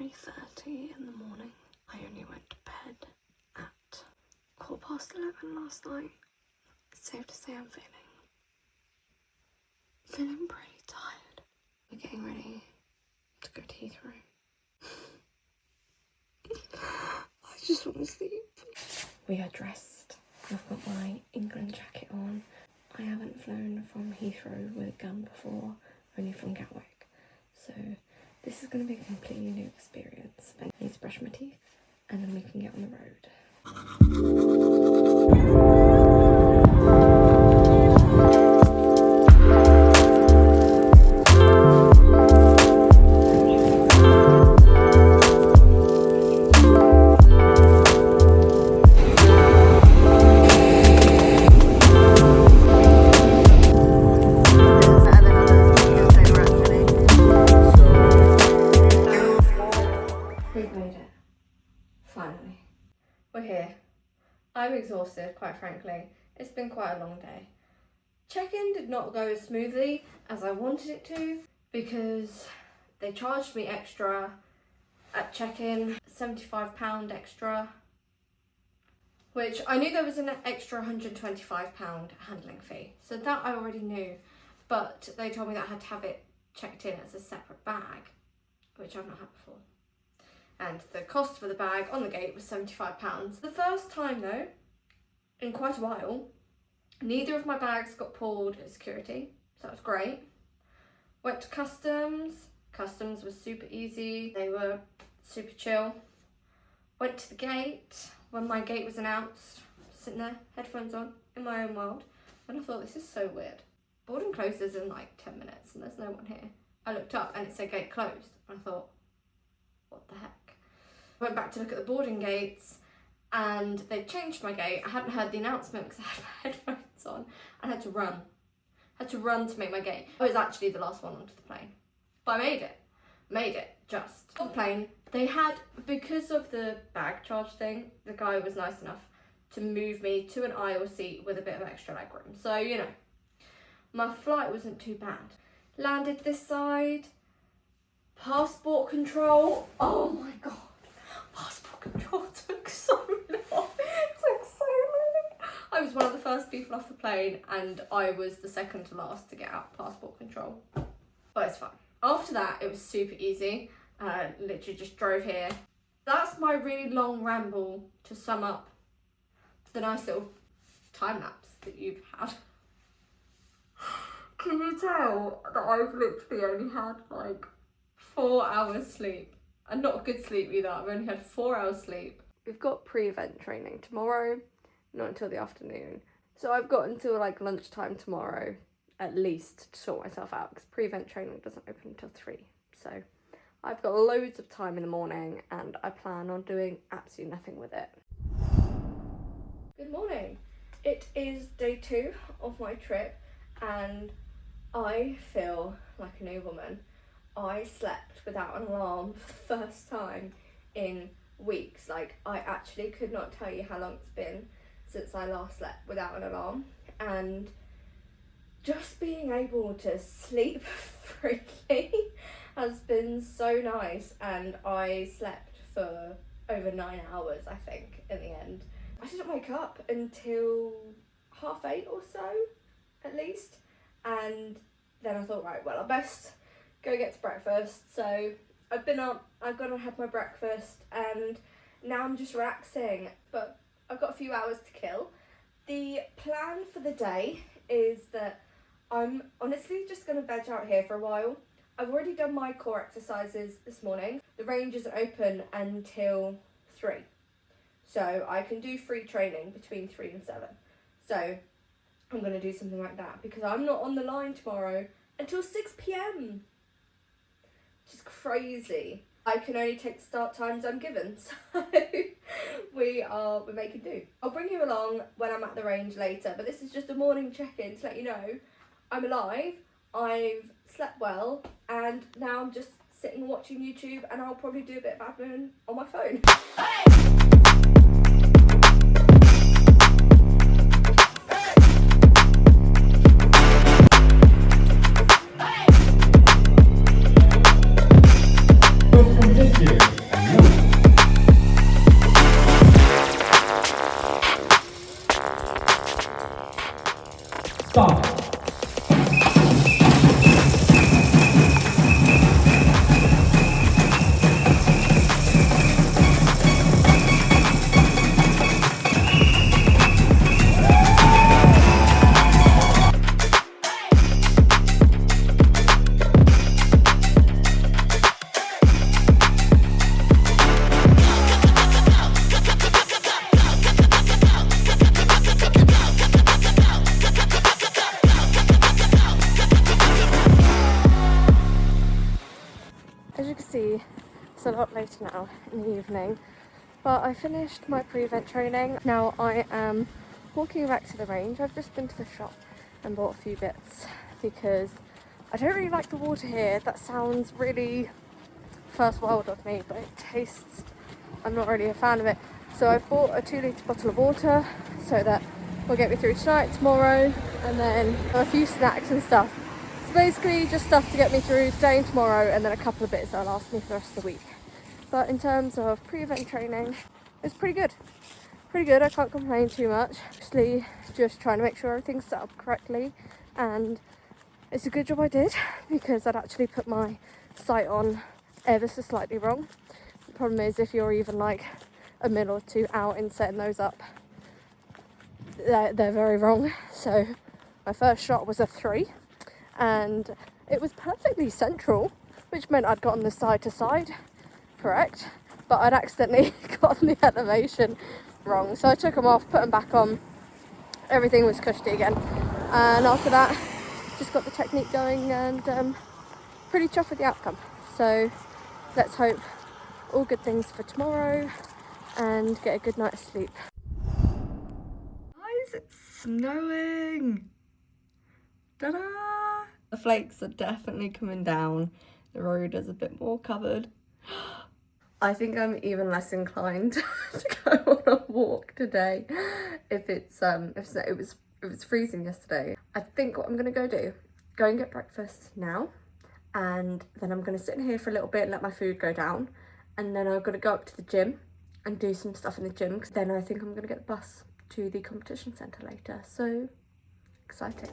3:30 in the morning. I only went to bed at 11:15 last night. It's safe to say I'm feeling pretty tired. We're getting ready to go to Heathrow. I just want to sleep. We are dressed. I've got my England jacket on. I haven't flown from Heathrow with a gun before, only from Gatwick. So this is going to be a completely new experience. I need to brush my teeth and then we can get on the road. We've made it. Finally. We're here. I'm exhausted, quite frankly. It's been quite a long day. Check-in did not go as smoothly as I wanted it to because they charged me extra at check-in, £75 extra, which I knew there was an extra £125 handling fee. So that I already knew, but they told me that I had to have it checked in as a separate bag, which I've not had before. And the cost for the bag on the gate was £75. The first time though, in quite a while, neither of my bags got pulled at security, so that was great. Went to customs. Customs was super easy. They were super chill. Went to the gate. When my gate was announced, sitting there, headphones on, in my own world, and I thought, this is so weird. Boarding closes in like 10 minutes and there's no one here. I looked up and it said gate closed. And I thought, what the heck? Went back to look at the boarding gates and they changed my gate. I hadn't heard the announcement because I had my headphones on. I had to run. I had to run to make my gate. I was actually the last one onto the plane. But I made it. Made it, just. On the plane, they had, because of the bag charge thing, the guy was nice enough to move me to an aisle seat with a bit of extra leg room. So, you know, my flight wasn't too bad. Landed this side. Passport control. Oh my god. Passport control took so long. It took so long. I was one of the first people off the plane and I was the second to last to get out passport control. But it's fine. After that, it was super easy. Literally just drove here. That's my really long ramble to sum up the nice little time lapse that you've had. Can you tell that I've literally only had like 4 hours sleep? And not good sleep either. I've only had 4 hours sleep. We've got pre-event training tomorrow, not until the afternoon. So I've got until like lunchtime tomorrow, at least, to sort myself out, because pre-event training doesn't open until 3. So I've got loads of time in the morning and I plan on doing absolutely nothing with it. Good morning. It is day 2 of my trip and I feel like a new woman. I slept without an alarm for the first time in weeks. Like, I actually could not tell you how long it's been since I last slept without an alarm. And just being able to sleep freely has been so nice. And I slept for over 9 hours, I think, in the end. I didn't wake up until 8:30 or so, at least. And then I thought, right, well, I best go get to breakfast. So I've been up, I've gone and had my breakfast and now I'm just relaxing, but I've got a few hours to kill. The plan for the day is that I'm honestly just going to veg out here for a while. I've already done my core exercises this morning. The range isn't open until 3. So I can do free training between 3 and 7. So I'm going to do something like that because I'm not on the line tomorrow until 6 p.m. Which is crazy. I can only take the start times I'm given, so we're making do. I'll bring you along when I'm at the range later, but this is just a morning check-in to let you know I'm alive, I've slept well, and now I'm just sitting watching YouTube, and I'll probably do a bit of admin on my phone. From this year. you can see, it's a lot later now in the evening, but I finished my pre-event training. Now I am walking back to the range. I've just been to the shop and bought a few bits because I don't really like the water here. That sounds really first world of me, but it tastes, I'm not really a fan of it. So I've bought a 2-litre bottle of water so that will get me through tonight, tomorrow, and then a few snacks and stuff. So basically just stuff to get me through today and tomorrow, and then a couple of bits that'll last me for the rest of the week. But in terms of pre-event training, it's pretty good. Pretty good, I can't complain too much. Obviously just trying to make sure everything's set up correctly, and it's a good job I did because I'd actually put my sight on ever so slightly wrong. The problem is if you're even like a minute or two out in setting those up, they're very wrong. So my first shot was a 3 and it was perfectly central, which meant I'd gotten the side to side correct, but I'd accidentally gotten the elevation wrong. So I took them off, put them back on, everything was cushy again, and after that just got the technique going and pretty chuffed with the outcome. So let's hope all good things for tomorrow and get a good night's sleep. Guys, it's snowing! Ta-da! The flakes are definitely coming down. The road is a bit more covered. I think I'm even less inclined to go on a walk today if it's it was freezing yesterday. I think what I'm gonna go and get breakfast now, and then I'm gonna sit in here for a little bit and let my food go down, and then I'm gonna go up to the gym and do some stuff in the gym, because then I think I'm gonna get the bus to the competition centre later. So exciting.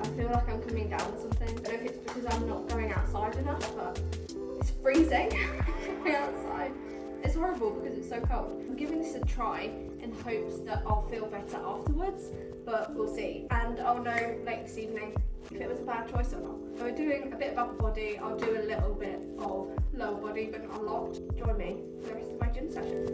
I feel like I'm coming down with something. I don't know if it's because I'm not going outside enough, but it's freezing going outside. It's horrible because it's so cold. I'm giving this a try in hopes that I'll feel better afterwards, but we'll see. And I'll know late this evening if it was a bad choice or not. So we're doing a bit of upper body. I'll do a little bit of lower body, but not a lot. Join me for the rest of my gym session.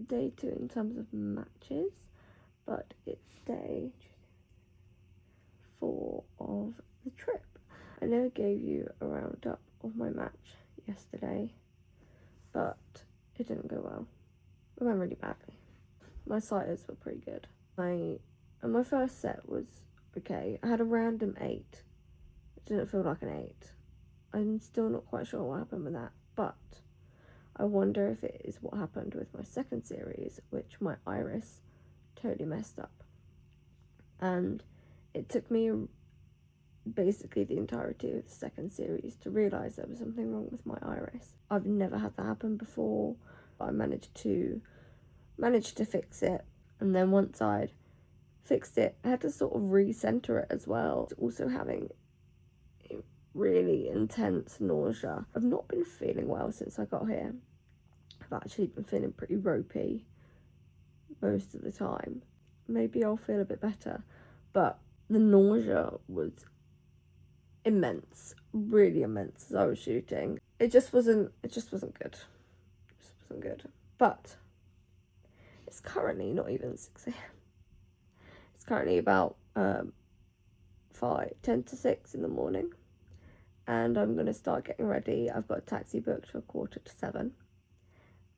Day two in terms of matches, but it's day 4 of the trip. I never gave you a roundup of my match yesterday, but it didn't go well. It went really badly. My sighters were pretty good. My first set was okay. I had a random 8. It didn't feel like an 8. I'm still not quite sure what happened with that, but I wonder if it is what happened with my second series, which my iris totally messed up. And it took me basically the entirety of the second series to realise there was something wrong with my iris. I've never had that happen before. I managed to fix it, and then once I'd fixed it, I had to sort of recenter it as well. Also having really intense nausea. I've not been feeling well since I got here. I've actually been feeling pretty ropey most of the time. Maybe I'll feel a bit better, but the nausea was immense, really immense as I was shooting. It just wasn't good. It just wasn't good. But it's currently not even 6 a.m. It's currently about 10 to 6 in the morning. And I'm going to start getting ready. I've got a taxi booked for 7:15.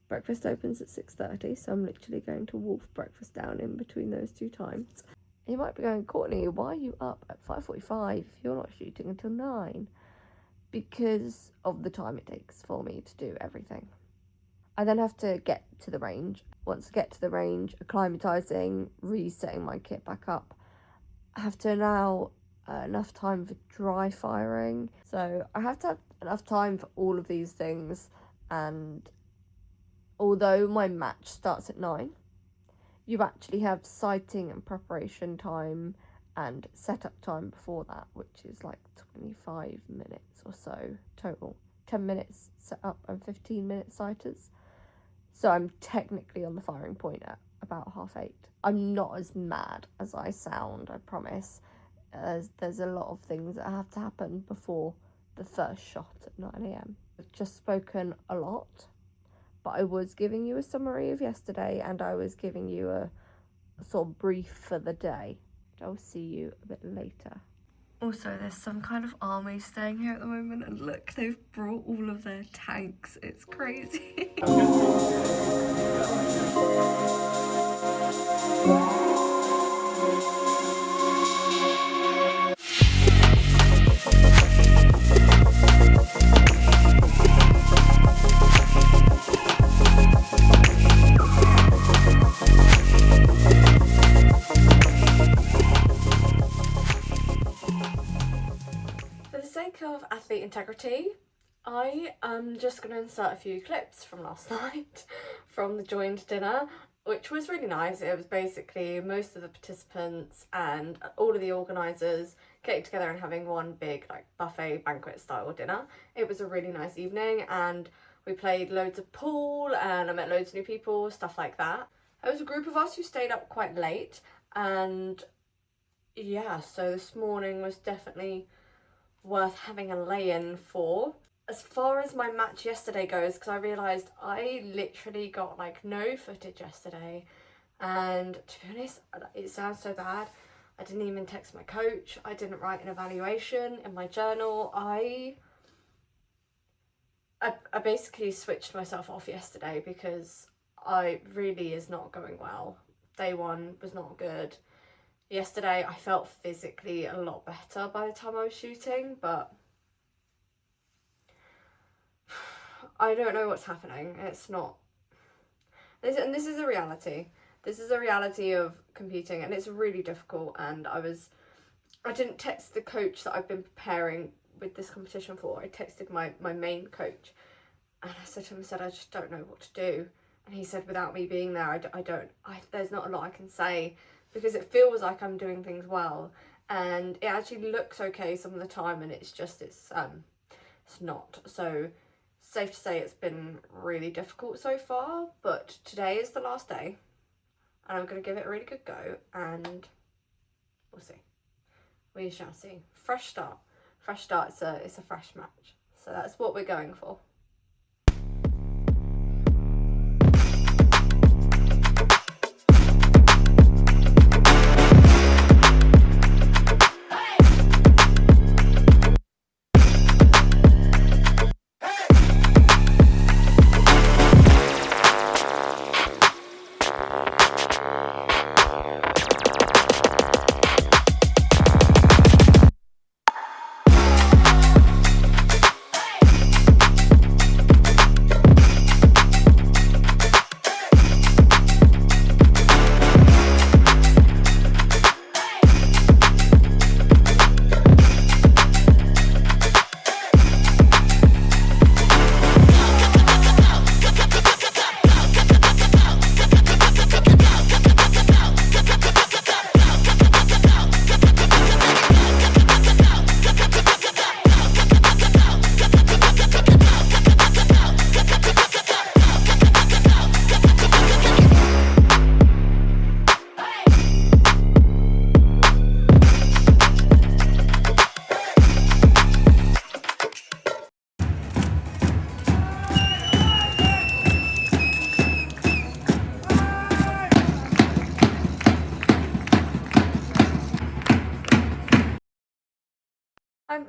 Breakfast opens at 6:30, so I'm literally going to wolf breakfast down in between those two times. You might be going, Courtney, why are you up at 5:45 if you're not shooting until 9? Because of the time it takes for me to do everything. I then have to get to the range. Once I get to the range, acclimatising, resetting my kit back up. I have to allow enough time for dry firing. So I have to have enough time for all of these things. And although my match starts at 9, you actually have sighting and preparation time and setup time before that, which is like 25 minutes or so total. 10 minutes set up and 15 minutes sighters. So I'm technically on the firing point at about 8:30. I'm not as mad as I sound, I promise. There's a lot of things that have to happen before the first shot at 9 a.m. I've just spoken a lot, but I was giving you a summary of yesterday and I was giving you a sort of brief for the day. I'll see you a bit later. Also, there's some kind of army staying here at the moment, and look, they've brought all of their tanks. It's crazy. Of athlete integrity, I am just going to insert a few clips from last night from the joined dinner, which was really nice. It was basically most of the participants and all of the organisers getting together and having one big like buffet banquet style dinner. It was a really nice evening and we played loads of pool and I met loads of new people, stuff like that. There was a group of us who stayed up quite late, and yeah, so this morning was definitely worth having a lay-in for. As far as my match yesterday goes, because I realised I literally got like no footage yesterday, and to be honest, it sounds so bad, I didn't even text my coach, I didn't write an evaluation in my journal. I basically switched myself off yesterday because I really is not going well. Day one was not good. Yesterday I felt physically a lot better by the time I was shooting, but I don't know what's happening. It's not, and this is a reality. This is a reality of competing, and it's really difficult. And I didn't text the coach that I've been preparing with this competition for. I texted my main coach, and I said to him, I just don't know what to do. And he said, without me being there, there's not a lot I can say, because it feels like I'm doing things well and it actually looks okay some of the time, and it's not. So safe to say it's been really difficult so far, but today is the last day and I'm going to give it a really good go, and we'll see. We shall see. Fresh start. It's a fresh match. So that's what we're going for.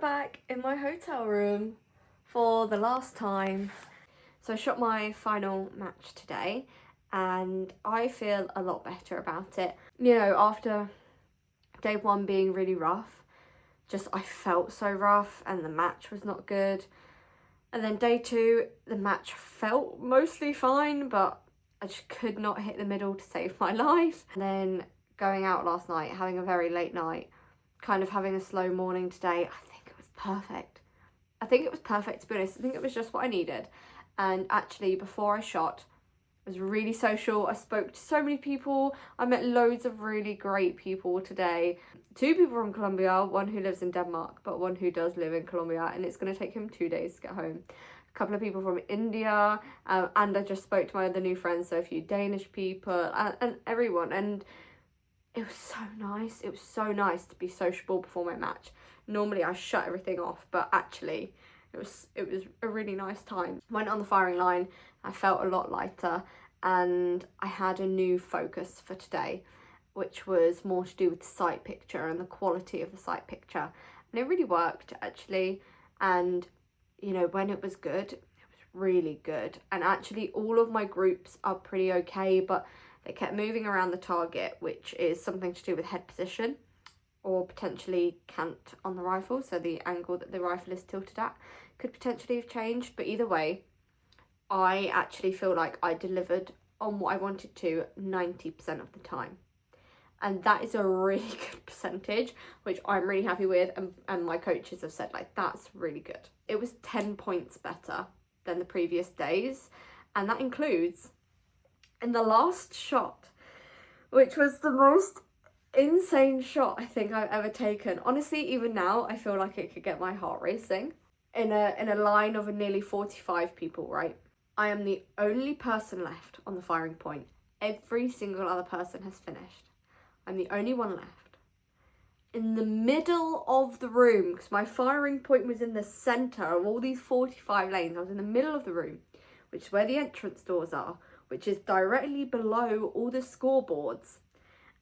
back in my hotel room for the last time. So I shot my final match today and I feel a lot better about it. You know, after day one being really rough, I felt so rough and the match was not good. And then day two, the match felt mostly fine, but I just could not hit the middle to save my life. And then going out last night, having a very late night, kind of having a slow morning today, I think it was perfect. I think it was perfect, to be honest. I think it was just what I needed. And actually, before I shot, I was really social. I spoke to so many people. I met loads of really great people today. 2 people from Colombia, one who lives in Denmark, but one who does live in Colombia, and it's going to take him 2 days to get home. A couple of people from India, and I just spoke to my other new friends, so a few Danish people, and everyone. And it was so nice. It was so nice to be sociable before my match. Normally I shut everything off, but actually it was a really nice time. Went on the firing line, I felt a lot lighter, and I had a new focus for today, which was more to do with the sight picture and the quality of the sight picture. And it really worked, actually. And, you know, when it was good, it was really good. And actually all of my groups are pretty okay, but they kept moving around the target, which is something to do with head position or potentially cant on the rifle. So the angle that the rifle is tilted at could potentially have changed. But either way, I actually feel like I delivered on what I wanted to 90% of the time. And that is a really good percentage, which I'm really happy with. And my coaches have said, like, that's really good. It was 10 points better than the previous days. And that includes in the last shot, which was the most insane shot I think I've ever taken. Honestly, even now, I feel like it could get my heart racing. In a line of nearly 45 people, right? I am the only person left on the firing point. Every single other person has finished. I'm the only one left. In the middle of the room, because my firing point was in the centre of all these 45 lanes, I was in the middle of the room, which is where the entrance doors are, which is directly below all the scoreboards.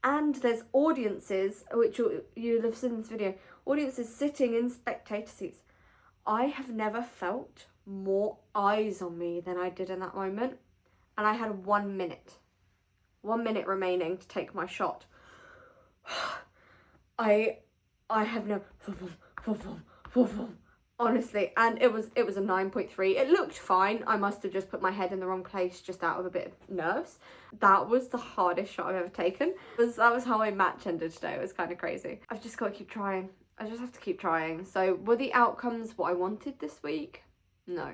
And there's audiences, which you'll have seen in this video, audiences sitting in spectator seats. I have never felt more eyes on me than I did in that moment. And I had 1 minute. 1 minute remaining to take my shot. I have no... Honestly, and it was a 9.3. It looked fine. I must have just put my head in the wrong place just out of a bit of nerves. That was the hardest shot I've ever taken. That was how my match ended today. It was kind of crazy. I've just got to keep trying. I just have to keep trying. So were the outcomes what I wanted this week? No.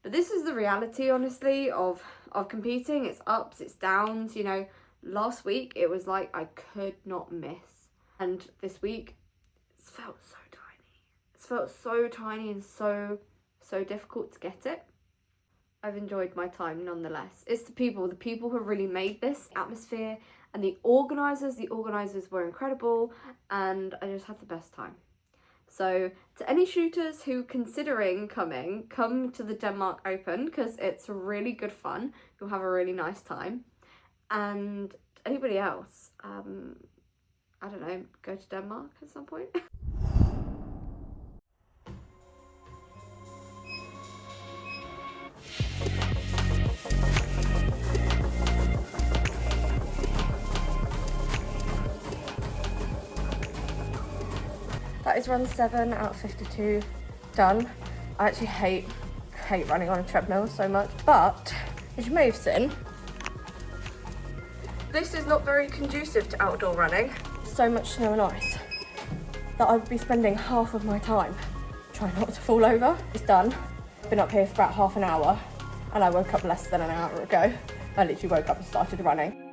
But this is the reality, honestly, of competing. It's ups, it's downs. You know, last week it was like I could not miss. And this week it's felt so tiny and so difficult to get it. I've enjoyed my time nonetheless. It's the people who really made this atmosphere, and the organisers were incredible, and I just had the best time. So to any shooters who considering come to the Denmark Open, because it's really good fun. You'll have a really nice time. And anybody else, I don't know, go to Denmark at some point. That is run 7 out of 52 done. I actually hate running on a treadmill so much, but as you may have seen, this is not very conducive to outdoor running. So much snow and ice that I would be spending half of my time trying not to fall over. It's done. I've been up here for about half an hour and I woke up less than an hour ago. I literally woke up and started running.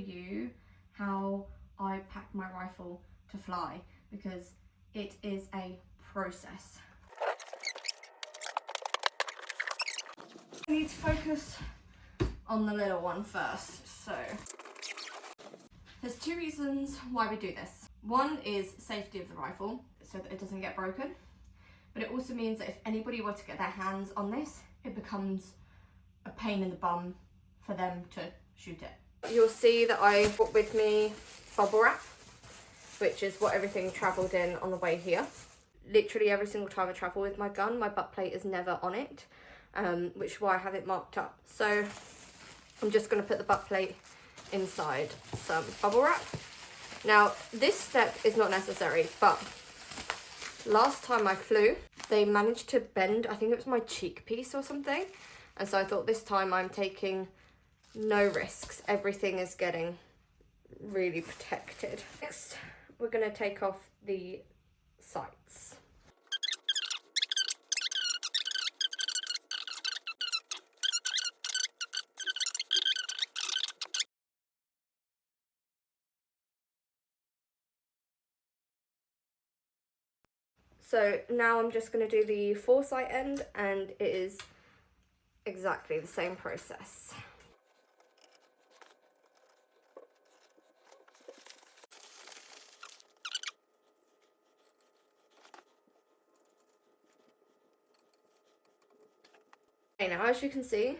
You how I pack my rifle to fly, because it is a process. I need to focus on the little one first. So there's 2 reasons why we do this. One is safety of the rifle, so that it doesn't get broken, but it also means that if anybody were to get their hands on this, it becomes a pain in the bum for them to shoot it. You'll see that I brought with me bubble wrap, which is what everything travelled in on the way here. Literally every single time I travel with my gun, my butt plate is never on it, which is why I have it marked up. So I'm just going to put the butt plate inside some bubble wrap. Now, this step is not necessary, but last time I flew, they managed to bend, I think it was my cheek piece or something. And so I thought this time I'm taking no risks. Everything is getting really protected. Next, we're going to take off the sights. So now I'm just going to do the foresight end, and it is exactly the same process. Okay, now as you can see,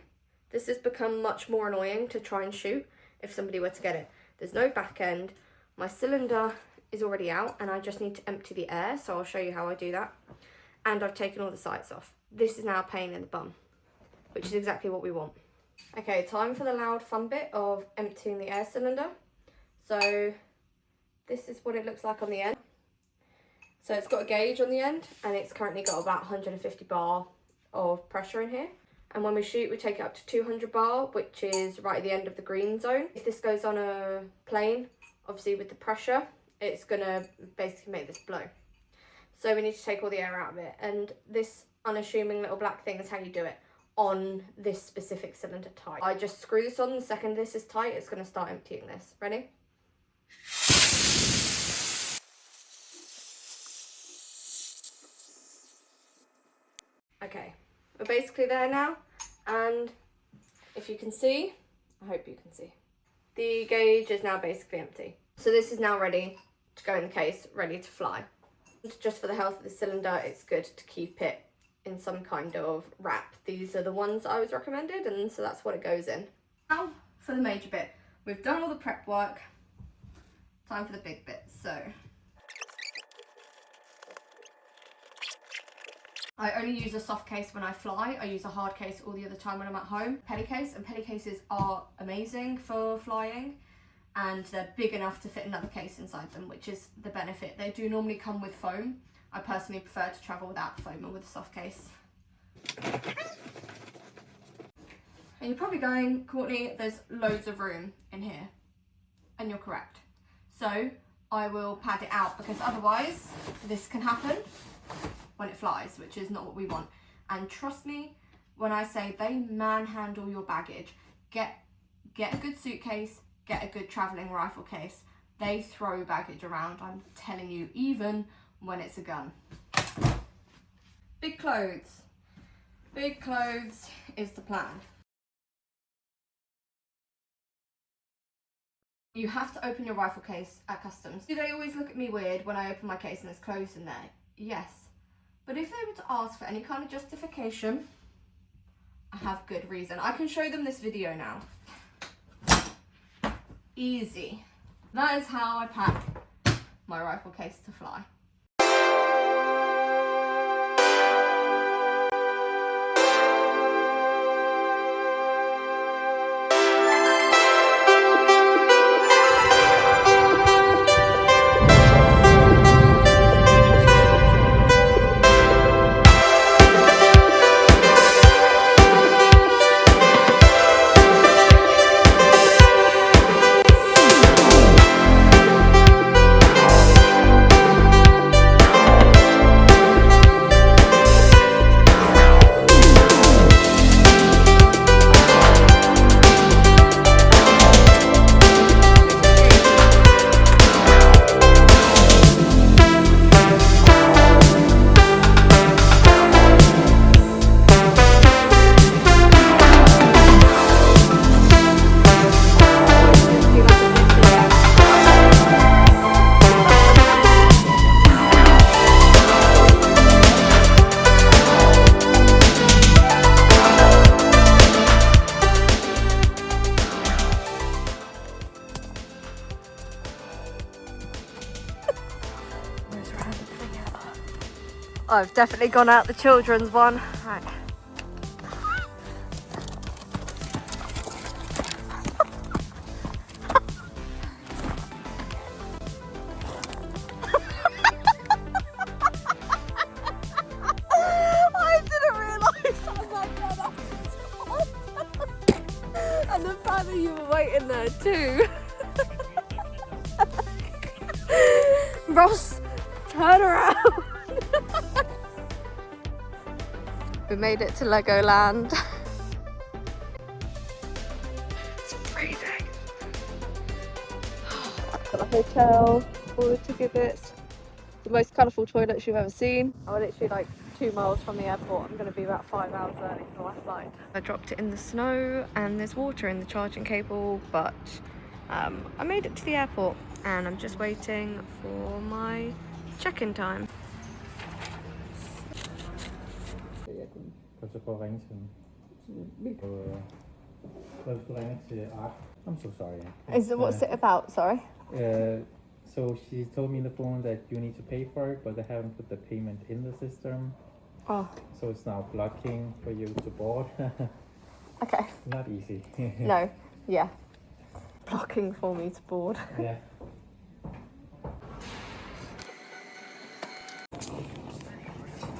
this has become much more annoying to try and shoot if somebody were to get it. There's no back end, my cylinder is already out and I just need to empty the air, so I'll show you how I do that. And I've taken all the sights off. This is now a pain in the bum, which is exactly what we want. Okay, time for the loud fun bit of emptying the air cylinder. So this is what it looks like on the end. So it's got a gauge on the end and it's currently got about 150 bar of pressure in here. And when we shoot, we take it up to 200 bar, which is right at the end of the green zone. If this goes on a plane, obviously with the pressure, it's gonna basically make this blow. So we need to take all the air out of it. And this unassuming little black thing is how you do it on this specific cylinder type. I just screw this on. The second this is tight, it's gonna start emptying this. Ready? Okay, we're basically there now. And if you can see, I hope you can see, the gauge is now basically empty. So this is now ready to go in the case, ready to fly. Just for the health of the cylinder, it's good to keep it in some kind of wrap. These are the ones I was recommended, and so that's what it goes in. Now for the major bit. We've done all the prep work. Time for the big bit. So I only use a soft case when I fly. I use a hard case all the other time when I'm at home. Pelly case, and pelly cases are amazing for flying, and they're big enough to fit another case inside them, which is the benefit. They do normally come with foam. I personally prefer to travel without foam and with a soft case. And you're probably going, Courtney, there's loads of room in here. And you're correct. So I will pad it out, because otherwise this can happen when it flies, which is not what we want. And trust me when I say they manhandle your baggage. Get a good suitcase, get a good travelling rifle case. They throw baggage around, I'm telling you, even when it's a gun. Big clothes. Big clothes is the plan. You have to open your rifle case at customs. Do they always look at me weird when I open my case and there's clothes in there? Yes. But if they were to ask for any kind of justification, I have good reason. I can show them this video now. Easy. That is how I pack my rifle case to fly. I've definitely gone out the children's one. Right. I didn't realise I might run up and stop. And the fact that you were waiting there too. Ross, turn around. We made it to Legoland. It's freezing. Got a hotel, all the ticket bits, the most colourful toilets you've ever seen. I'm literally like 2 miles from the airport. I'm going to be about 5 hours early for my flight. I dropped it in the snow and there's water in the charging cable, but I made it to the airport and I'm just waiting for my check-in time. I'm so sorry. What's it about? Sorry. So she told me on the phone that you need to pay for it, but they haven't put the payment in the system. Oh. So it's now blocking for you to board. Okay. Not easy. No. Yeah. Blocking for me to board. Yeah.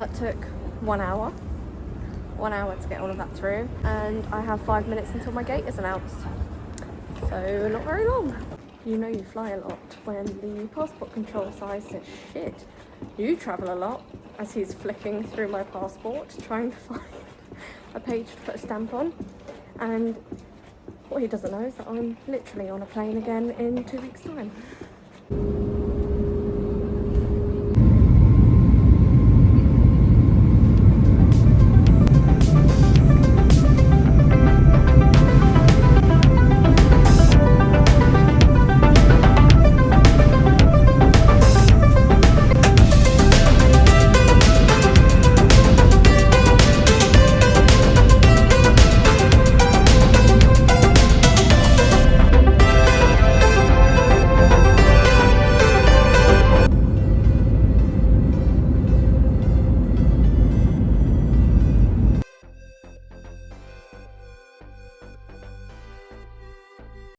That took 1 hour. 1 hour to get all of that through, and I have 5 minutes until my gate is announced. So not very long. You know you fly a lot when the passport control side says, shit, you travel a lot, as he's flicking through my passport trying to find a page to put a stamp on. And what he doesn't know is that I'm literally on a plane again in 2 weeks' time.